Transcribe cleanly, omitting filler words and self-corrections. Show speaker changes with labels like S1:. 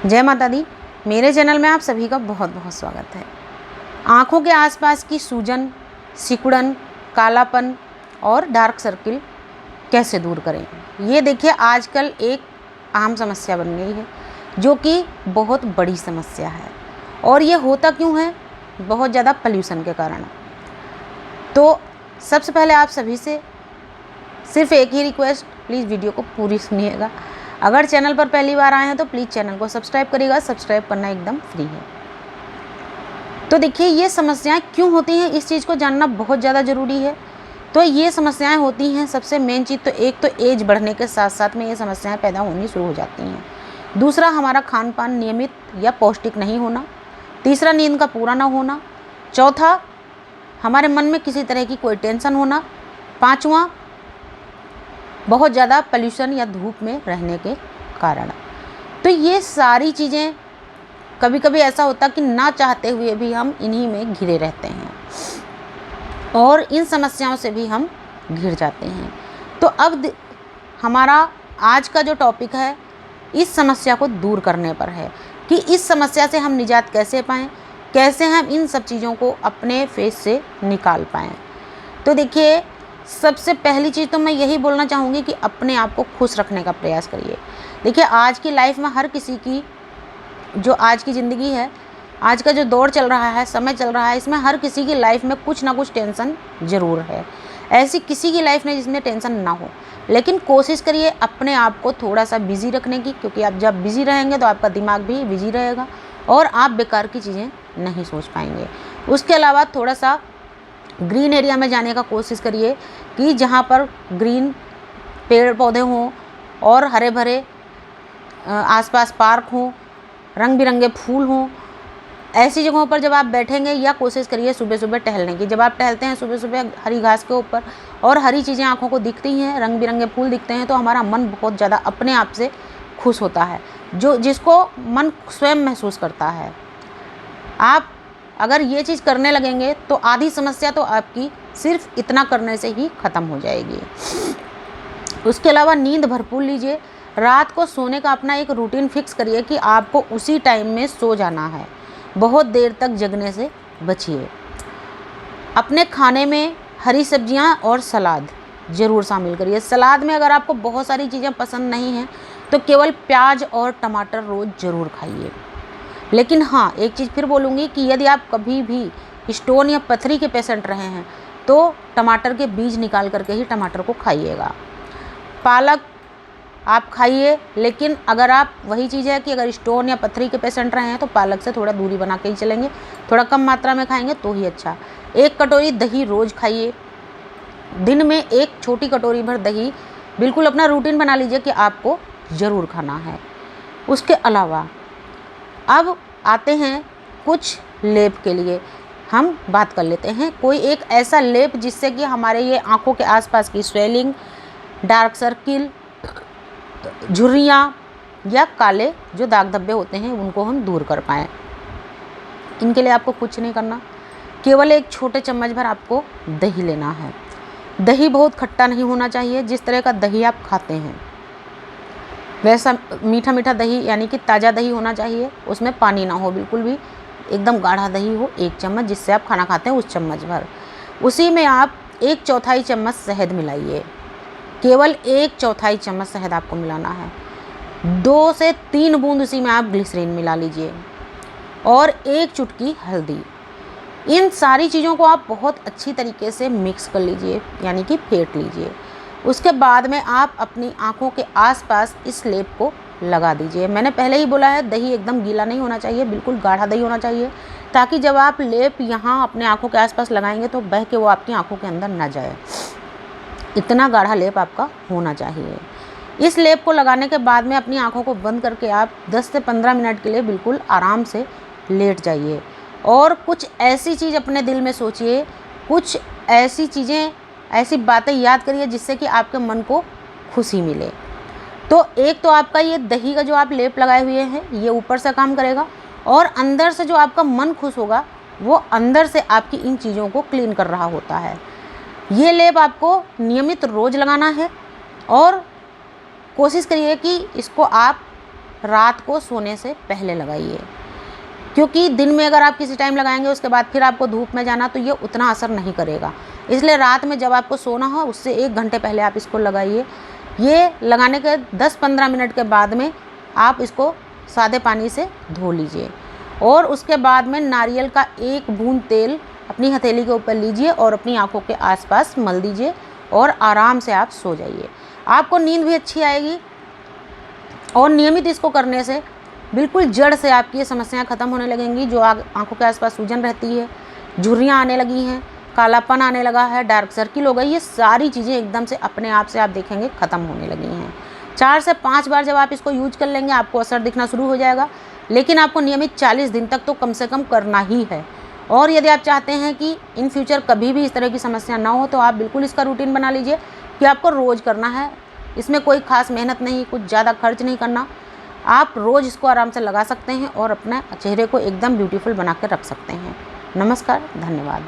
S1: जय माता दी। मेरे चैनल में आप सभी का बहुत बहुत स्वागत है। आँखों के आसपास की सूजन, सिकुड़न, कालापन और डार्क सर्किल कैसे दूर करें, ये देखिए आजकल एक आम समस्या बन गई है, जो कि बहुत बड़ी समस्या है। और ये होता क्यों है? बहुत ज़्यादा पोल्यूशन के कारण। तो सबसे पहले आप सभी से सिर्फ एक ही रिक्वेस्ट, प्लीज़ वीडियो को पूरी सुनिएगा। अगर चैनल पर पहली बार आए हैं तो प्लीज़ चैनल को सब्सक्राइब करिएगा। सब्सक्राइब करना एकदम फ्री है। तो देखिए ये समस्याएं क्यों होती हैं, इस चीज़ को जानना बहुत ज़्यादा ज़रूरी है। तो ये समस्याएं होती हैं, सबसे मेन चीज़ तो एक तो एज बढ़ने के साथ साथ में ये समस्याएं पैदा होनी शुरू हो जाती हैं। दूसरा, हमारा खान पान नियमित या पौष्टिक नहीं होना। तीसरा, नींद का पूरा ना होना। चौथा, हमारे मन में किसी तरह की कोई टेंशन होना। पाँचवा, बहुत ज़्यादा पोल्यूशन या धूप में रहने के कारण। तो ये सारी चीज़ें, कभी कभी ऐसा होता कि ना चाहते हुए भी हम इन्हीं में घिरे रहते हैं और इन समस्याओं से भी हम घिर जाते हैं। तो अब हमारा आज का जो टॉपिक है इस समस्या को दूर करने पर है कि इस समस्या से हम निजात कैसे पाएँ, कैसे हम इन सब चीज़ों को अपने फेस से निकाल पाएँ। तो देखिए सबसे पहली चीज़ तो मैं यही बोलना चाहूँगी कि अपने आप को खुश रखने का प्रयास करिए। देखिए आज की लाइफ में हर किसी की, जो आज की ज़िंदगी है, आज का जो दौर चल रहा है, समय चल रहा है, इसमें हर किसी की लाइफ में कुछ ना कुछ टेंशन ज़रूर है। ऐसी किसी की लाइफ नहीं जिसमें टेंशन ना हो। लेकिन कोशिश करिए अपने आप को थोड़ा सा बिज़ी रखने की, क्योंकि आप जब बिज़ी रहेंगे तो आपका दिमाग भी बिज़ी रहेगा और आप बेकार की चीज़ें नहीं सोच पाएंगे। उसके अलावा थोड़ा सा ग्रीन एरिया में जाने का कोशिश करिए कि जहाँ पर ग्रीन पेड़ पौधे हों और हरे भरे आसपास पार्क हों, रंग बिरंगे फूल हों। ऐसी जगहों पर जब आप बैठेंगे, या कोशिश करिए सुबह सुबह टहलने की। जब आप टहलते हैं सुबह सुबह हरी घास के ऊपर और हरी चीज़ें आँखों को दिखती हैं, रंग बिरंगे फूल दिखते हैं, तो हमारा मन बहुत ज़्यादा अपने आप से खुश होता है, जिसको मन स्वयं महसूस करता है। आप अगर ये चीज़ करने लगेंगे तो आधी समस्या तो आपकी सिर्फ इतना करने से ही ख़त्म हो जाएगी। उसके अलावा नींद भरपूर लीजिए। रात को सोने का अपना एक रूटीन फिक्स करिए कि आपको उसी टाइम में सो जाना है। बहुत देर तक जगने से बचिए। अपने खाने में हरी सब्जियां और सलाद ज़रूर शामिल करिए। सलाद में अगर आपको बहुत सारी चीज़ें पसंद नहीं हैं तो केवल प्याज और टमाटर रोज़ ज़रूर खाइए। लेकिन हाँ, एक चीज़ फिर बोलूँगी कि यदि आप कभी भी स्टोन या पथरी के पेशेंट रहे हैं तो टमाटर के बीज निकाल करके ही टमाटर को खाइएगा। पालक आप खाइए, लेकिन अगर आप, वही चीज़ है कि अगर स्टोन या पथरी के पेशेंट रहे हैं तो पालक से थोड़ा दूरी बना के ही चलेंगे, थोड़ा कम मात्रा में खाएंगे तो ही अच्छा। 1 कटोरी दही रोज़ खाइए। दिन में 1 छोटी कटोरी भर दही बिल्कुल अपना रूटीन बना लीजिए कि आपको ज़रूर खाना है। उसके अलावा अब आते हैं कुछ लेप के लिए, हम बात कर लेते हैं कोई एक ऐसा लेप जिससे कि हमारे ये आँखों के आसपास की स्वेलिंग, डार्क सर्किल, झुर्रियाँ या काले जो दाग धब्बे होते हैं उनको हम दूर कर पाएँ। इनके लिए आपको कुछ नहीं करना, केवल 1 छोटे चम्मच भर आपको दही लेना है। दही बहुत खट्टा नहीं होना चाहिए। जिस तरह का दही आप खाते हैं वैसा मीठा मीठा दही, यानी कि ताज़ा दही होना चाहिए। उसमें पानी ना हो, बिल्कुल भी एकदम गाढ़ा दही हो। 1 चम्मच, जिससे आप खाना खाते हैं उस चम्मच भर। उसी में आप 1/4 चम्मच शहद मिलाइए। केवल 1/4 चम्मच शहद आपको मिलाना है। 2 से 3 बूंद उसी में आप ग्लिसरीन मिला लीजिए और 1 चुटकी हल्दी। इन सारी चीज़ों को आप बहुत अच्छी तरीके से मिक्स कर लीजिए, यानी कि फेंट लीजिए। उसके बाद में आप अपनी आँखों के आसपास इस लेप को लगा दीजिए। मैंने पहले ही बोला है, दही एकदम गीला नहीं होना चाहिए, बिल्कुल गाढ़ा दही होना चाहिए, ताकि जब आप लेप यहाँ अपने आँखों के आसपास लगाएंगे तो बह के वो आपकी आँखों के अंदर ना जाए। इतना गाढ़ा लेप आपका होना चाहिए। इस लेप को लगाने के बाद में अपनी आँखों को बंद करके आप 10 से 15 मिनट के लिए बिल्कुल आराम से लेट जाइए और कुछ ऐसी चीज़ अपने दिल में सोचिए, कुछ ऐसी चीज़ें, ऐसी बातें याद करिए जिससे कि आपके मन को खुशी मिले। तो एक तो आपका ये दही का जो आप लेप लगाए हुए हैं ये ऊपर से काम करेगा, और अंदर से जो आपका मन खुश होगा वो अंदर से आपकी इन चीज़ों को क्लीन कर रहा होता है। ये लेप आपको नियमित रोज़ लगाना है और कोशिश करिए कि इसको आप रात को सोने से पहले लगाइए, क्योंकि दिन में अगर आप किसी टाइम लगाएंगे उसके बाद फिर आपको धूप में जाना तो ये उतना असर नहीं करेगा। इसलिए रात में जब आपको सोना हो उससे 1 घंटे पहले आप इसको लगाइए। ये लगाने के 10-15 मिनट के बाद में आप इसको सादे पानी से धो लीजिए और उसके बाद में नारियल का 1 बूंद तेल अपनी हथेली के ऊपर लीजिए और अपनी आँखों के आसपास मल दीजिए और आराम से आप सो जाइए। आपको नींद भी अच्छी आएगी और नियमित इसको करने से बिल्कुल जड़ से आपकी ये समस्याएं ख़त्म होने लगेंगी। जो आँखों के आसपास सूजन रहती है, झुर्रियाँ आने लगी हैं, कालापन आने लगा है, डार्क सर्किल हो गई, ये सारी चीज़ें एकदम से अपने आप से आप देखेंगे ख़त्म होने लगी हैं। 4 से 5 बार जब आप इसको यूज कर लेंगे आपको असर दिखना शुरू हो जाएगा, लेकिन आपको नियमित 40 दिन तक तो कम से कम करना ही है। और यदि आप चाहते हैं कि इन फ्यूचर कभी भी इस तरह की समस्या ना हो तो आप बिल्कुल इसका रूटीन बना लीजिए कि आपको रोज़ करना है। इसमें कोई ख़ास मेहनत नहीं, कुछ ज़्यादा खर्च नहीं करना। आप रोज़ इसको आराम से लगा सकते हैं और अपने चेहरे को एकदम ब्यूटीफुल बना कर रख सकते हैं। नमस्कार, धन्यवाद।